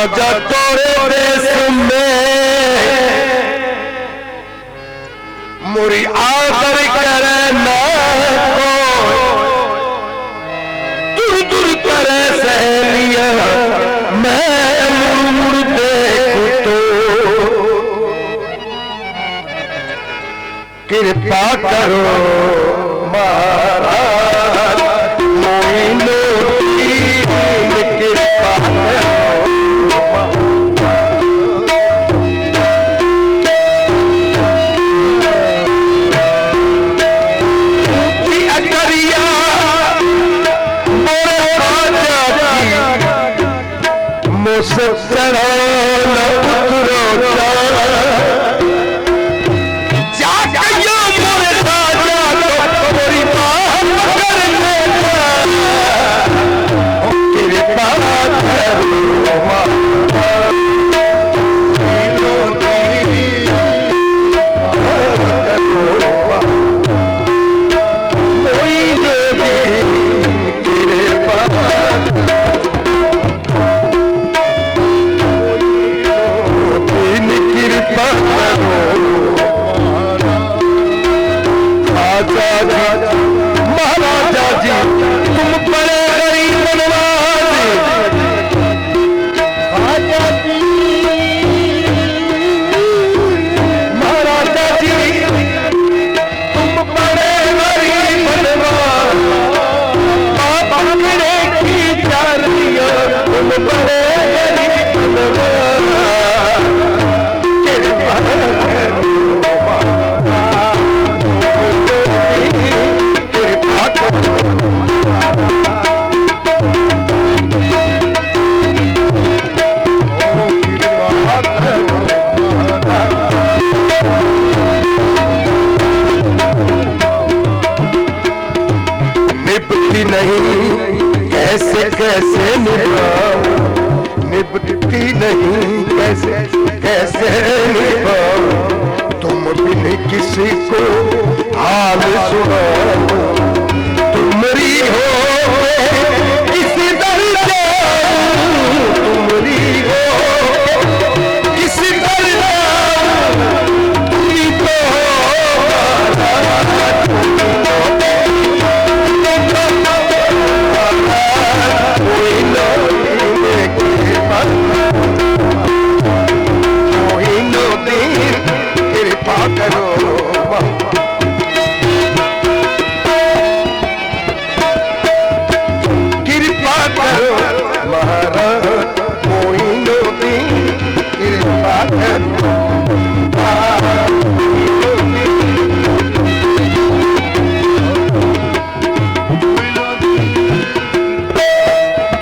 महाराजा तोरे देश में मुरी आदर करे ना दूर दूर करे सहेलिया मैं मुड़ मुड़ देखूं तो कृपा करो महाराज मोइनो कृपा करो महाराजा जी तुम बड़े गरीब बनवासी महाराजा जी तुम बड़े गरीब बनवासी की चारिया तुम बड़े गरीब कैसे निभाऊं निभती नहीं कैसे कैसे निभाऊं तुम बिन किसी को हाल सुनाओ तुमरी हो किसी दर जाऊं तुमरी हो किसी दर जाऊं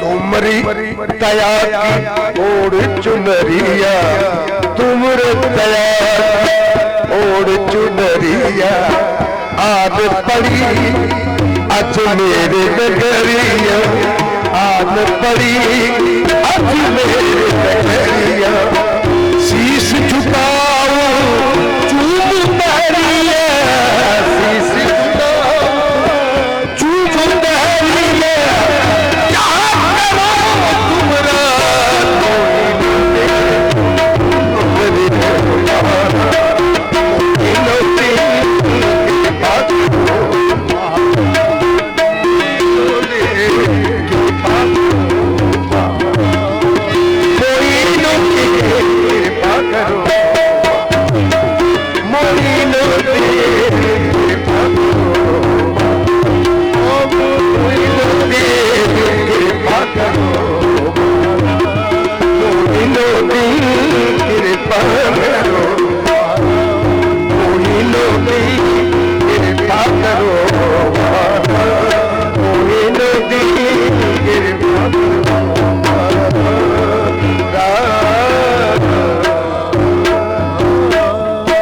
तुम्ही तो दया की ओढ़ चुनरिया तुमरे दया ओढ़ चुनरिया आद पड़ी अज मेरे नगरिया आद पड़ी अज मेरे नगरिया शीश